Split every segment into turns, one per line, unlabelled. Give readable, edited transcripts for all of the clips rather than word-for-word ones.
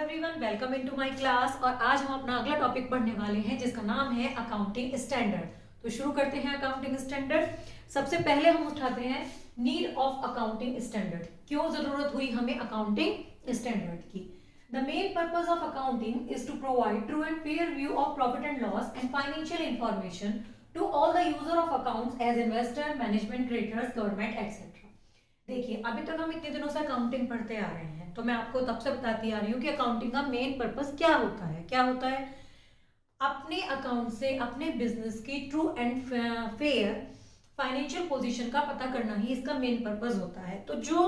Everyone, welcome into my class. और आज हम अपना अगला टॉपिक पढ़ने वाले हैं जिसका नाम है अकाउंटिंग स्टैंडर्ड। तो शुरू करते हैं अकाउंटिंग स्टैंडर्ड। सबसे पहले हम उठाते हैं नीड ऑफ अकाउंटिंग स्टैंडर्ड। क्यों जरूरत हुई हमें अकाउंटिंग स्टैंडर्ड की? The main purpose of accounting is to provide true and fair view of profit and loss and financial information to all the user of accounts as investor, management, creditors, government etcetera. देखिए, अभी तक हम इतने दिनों से accounting पढ़ते आ रहे हैं, तो मैं आपको तब से बताती आ रही हूँ कि अकाउंटिंग का मेन पर्पस क्या होता है। क्या होता है? अपने अकाउंट से अपने बिजनेस की true and fair financial position का पता करना ही इसका मेन पर्पस होता है। तो जो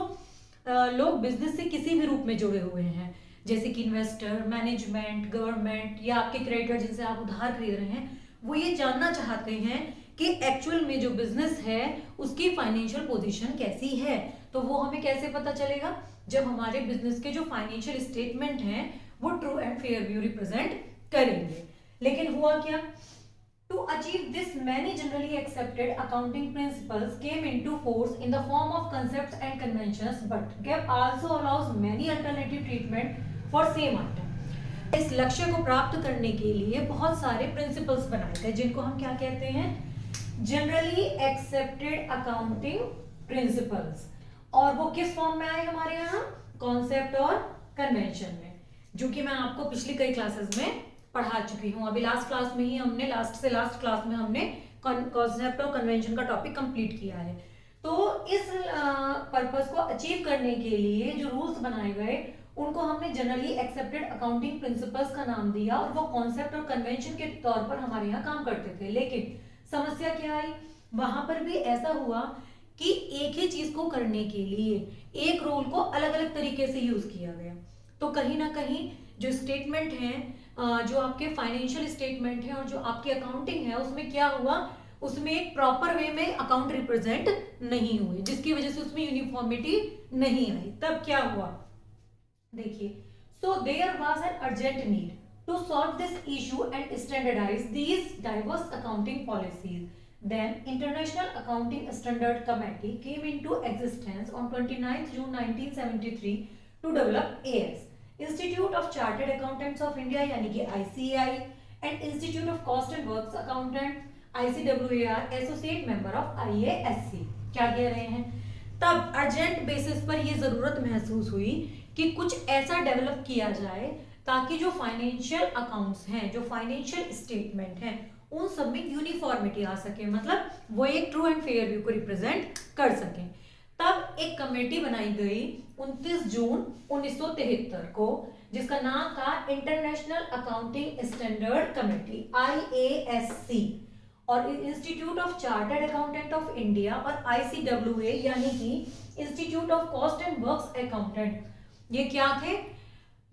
लोग बिजनेस से किसी भी रूप में जुड़े हुए हैं, जैसे कि इन्वेस्टर, मैनेजमेंट, गवर्नमेंट या आपके क्रेडिटर जिनसे आप उधार खरीद रहे हैं, वो ये जानना चाहते हैं कि एक्चुअल में जो बिजनेस है उसकी फाइनेंशियल पोजीशन कैसी है। तो वो हमें कैसे पता चलेगा? जब हमारे बिजनेस के जो फाइनेंशियल स्टेटमेंट हैं वो true and fair view represent करेंगे। लेकिन हुआ क्या? To achieve this, many generally accepted accounting principles came into force in the form of concepts and conventions, but GAAP also allows many alternative treatment for same item. इस लक्ष्य को प्राप्त करने के लिए बहुत सारे प्रिंसिपल्स बनाए गए जिनको हम क्या कहते हैं? Generally accepted accounting principles. और वो किस फॉर्म में आए हमारे यहाँ? कॉन्सेप्ट और कन्वेंशन में, जो कि मैं आपको पिछली कई क्लासेस में पढ़ा चुकी हूँ। अभी लास्ट क्लास में ही हमने लास्ट क्लास में हमने कॉन्सेप्ट और कन्वेंशन का टॉपिक कंप्लीट किया है। तो इस पर्पस को अचीव करने के लिए जो रूल्स बनाए गए उनको हमने जनरली एक्सेप्टेड अकाउंटिंग प्रिंसिपल्स का नाम दिया, और वो कॉन्सेप्ट और कन्वेंशन के तौर पर हमारे यहाँ काम करते थे। लेकिन समस्या क्या आई? वहां पर भी ऐसा हुआ कि एक ही चीज को करने के लिए एक रूल को अलग अलग तरीके से यूज किया गया। तो कहीं ना कहीं जो स्टेटमेंट है, जो आपके फाइनेंशियल स्टेटमेंट है और जो आपकी अकाउंटिंग है, उसमें क्या हुआ? उसमें एक प्रॉपर वे में अकाउंट रिप्रेजेंट नहीं हुए, जिसकी वजह से उसमें यूनिफॉर्मिटी नहीं आई। तब क्या हुआ? देखिए, so there was an urgent need to solve this issue and standardize these diverse accounting policies. Then International Accounting Standard Committee came into existence on 29th June 1973 to develop AS, Institute of Chartered Accountants of India यानी कि ICAI, and Institute of Cost and Works Accountant ICWAR, Associate Member of IASC। क्या कह रहे हैं? तब urgent basis पर यह जरूरत महसूस हुई कि कुछ ऐसा डेवलप किया जाए ताकि जो फाइनेंशियल अकाउंट्स हैं, जो फाइनेंशियल स्टेटमेंट हैं, उन सब में यूनिफॉर्मिटी आ सके, मतलब वो एक ट्रू एंड फेयर व्यू को रिप्रेजेंट कर सकें। तब एक कमेटी बनाई गई 29 जून 1973 को, जिसका नाम था international accounting standard committee IASC, और institute of chartered accountant of India और ICWA यानी कि institute of cost and works accountant, ये क्या थे?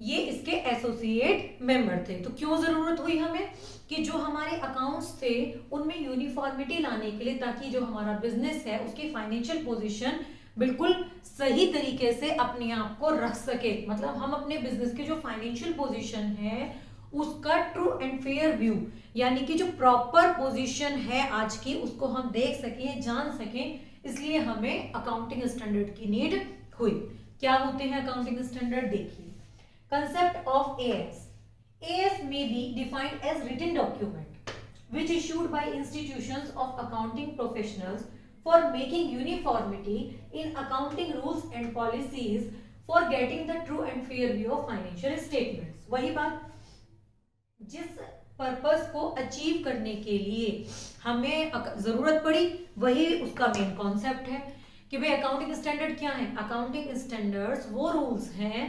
ये इसके एसोसिएट मेंबर थे। तो क्यों जरूरत हुई हमें कि जो हमारे अकाउंट्स थे उनमें यूनिफॉर्मिटी लाने के लिए, ताकि जो हमारा बिजनेस है उसकी फाइनेंशियल पोजीशन बिल्कुल सही तरीके से अपने आप को रख सके। मतलब हम अपने बिजनेस की जो फाइनेंशियल पोजीशन है उसका ट्रू एंड फेयर व्यू, यानी कि जो प्रॉपर पोजीशन है आज की, उसको हम देख सकें, जान सकें। इसलिए हमें अकाउंटिंग स्टैंडर्ड की नीड हुई। क्या होते हैं अकाउंटिंग स्टैंडर्ड? देखिए, concept of AS. AS may be defined as written document which issued by institutions of accounting professionals for making uniformity in accounting rules and policies for getting the true and fair view of financial statements। वही बात, जिस purpose को achieve करने के लिए हमें जरूरत पड़ी, वही उसका मेन कॉन्सेप्ट है कि भाई अकाउंटिंग स्टैंडर्ड क्या है? अकाउंटिंग स्टैंडर्ड्स वो रूल्स हैं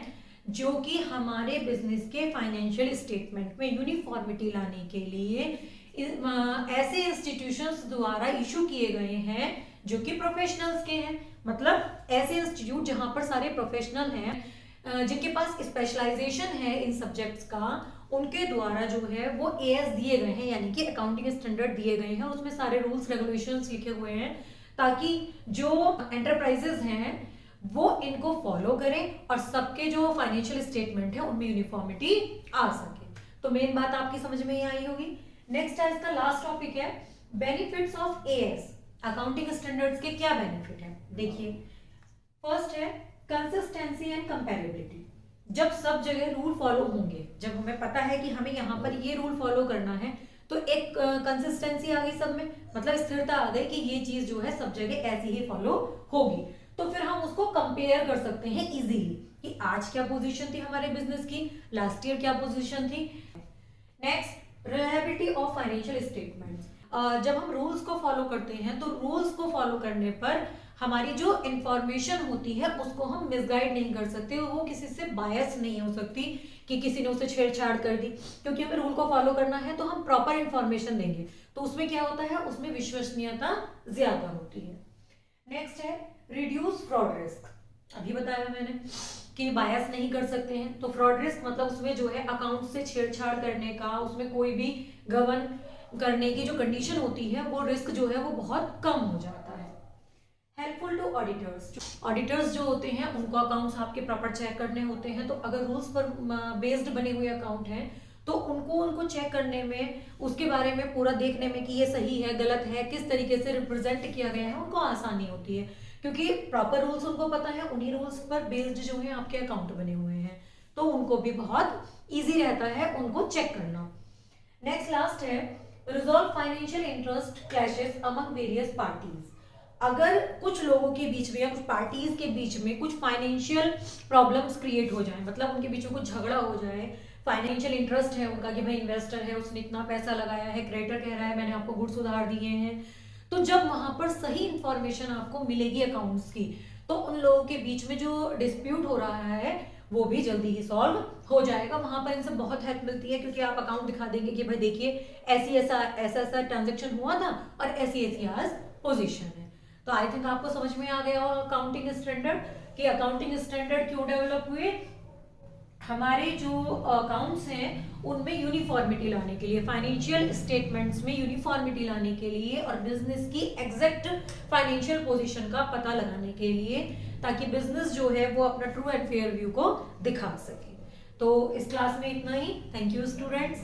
जो कि हमारे बिजनेस के फाइनेंशियल स्टेटमेंट में यूनिफॉर्मिटी लाने के लिए ऐसे इंस्टीट्यूशंस द्वारा इशू किए गए हैं जो कि प्रोफेशनल्स के हैं। मतलब ऐसे इंस्टीट्यूट जहां पर सारे प्रोफेशनल हैं, जिनके पास स्पेशलाइजेशन है इन सब्जेक्ट्स का, उनके द्वारा जो है वो AS दिए गए हैं, यानी कि अकाउंटिंग स्टैंडर्ड दिए गए हैं। उसमें सारे रूल्स रेगुलेशंस लिखे हुए हैं ताकि जो एंटरप्राइजेस हैं वो इनको फॉलो करें और सबके जो फाइनेंशियल स्टेटमेंट है उनमें यूनिफॉर्मिटी आ सके। तो मेन बात आपकी समझ में ही आई होगी। नेक्स्ट है इसका लास्ट टॉपिक है benefits of AS। Accounting standards के क्या बेनिफिट है? देखिए, फर्स्ट है कंसिस्टेंसी एंड कंपैरेबिलिटी। जब सब जगह रूल फॉलो होंगे, जब हमें पता है कि हमें यहाँ पर ये रूल फॉलो करना है, तो एक कंसिस्टेंसी आ गई सब में, मतलब स्थिरता आ गई कि ये चीज जो है सब जगह ऐसी ही फॉलो होगी। तो फिर हम उसको कंपेयर कर सकते हैं इजीली कि आज क्या पोजीशन थी हमारे बिजनेस की, लास्ट ईयर क्या पोजीशन थी। Next, reliability of financial statements. जब हम रूल्स को फॉलो करते हैं तो रूल्स को फॉलो करने पर हमारी जो इंफॉर्मेशन होती है उसको हम मिसगाइड नहीं कर सकते, वो किसी से बायस नहीं हो सकती कि किसी ने उसे छेड़छाड़ कर दी, क्योंकि हमें रूल को फॉलो करना है तो हम प्रॉपर इंफॉर्मेशन देंगे, तो उसमें क्या होता है, उसमें विश्वसनीयता ज्यादा होती है। नेक्स्ट है रिड्यूस फ्रॉड रिस्क। अभी बताया मैंने कि बायस नहीं कर सकते हैं, तो फ्रॉड रिस्क मतलब उसमें जो है अकाउंट से छेड़छाड़ करने का, उसमें कोई भी गबन करने की जो कंडीशन होती है वो रिस्क जो है वो बहुत कम हो जाता है। Helpful to auditors. ऑडिटर्स जो होते हैं उनको अकाउंट्स आपके प्रॉपर चेक करने होते हैं, तो अगर रूल्स पर बेस्ड बने हुए अकाउंट हैं तो उनको चेक करने में, उसके बारे में पूरा देखने में कि ये सही है गलत है, किस तरीके से रिप्रेजेंट किया गया है, उनको आसानी होती है, क्योंकि प्रॉपर रूल्स उनको पता है, उन्हीं रूल्स पर बेस्ड जो है आपके अकाउंट बने हुए हैं, तो उनको भी बहुत ईजी रहता है उनको चेक करना। नेक्स्ट लास्ट है resolve financial interest clashes among various parties. अगर कुछ लोगों के बीच में या कुछ पार्टीज के बीच में कुछ फाइनेंशियल प्रॉब्लम्स क्रिएट हो जाए, मतलब उनके बीच में कुछ झगड़ा हो जाए, फाइनेंशियल इंटरेस्ट है उनका कि भाई इन्वेस्टर है, उसने इतना पैसा लगाया है, क्रेडिटर कह रहा है मैंने आपको गुड्स उधार दिए हैं, तो जब वहां पर सही इंफॉर्मेशन आपको मिलेगी अकाउंट्स की, तो उन लोगों के बीच में जो डिस्प्यूट हो रहा है वो भी जल्दी ही सॉल्व हो जाएगा। वहां पर इनसे बहुत हेल्प मिलती है, क्योंकि आप अकाउंट दिखा देंगे कि भाई देखिए ऐसी ऐसा ऐसा ऐसा ट्रांजेक्शन हुआ था और ऐसी ऐसी आज पोजीशन है। तो आई थिंक आपको समझ में आ गया होगा अकाउंटिंग स्टैंडर्ड, कि अकाउंटिंग स्टैंडर्ड क्यों डेवलप हुए। हमारे जो अकाउंट्स हैं उनमें यूनिफॉर्मिटी लाने के लिए, फाइनेंशियल स्टेटमेंट्स में यूनिफॉर्मिटी लाने के लिए, और बिजनेस की एग्जैक्ट फाइनेंशियल पोजीशन का पता लगाने के लिए, ताकि बिजनेस जो है वो अपना ट्रू एंड फेयर व्यू को दिखा सके। तो इस क्लास में इतना ही। Thank you students.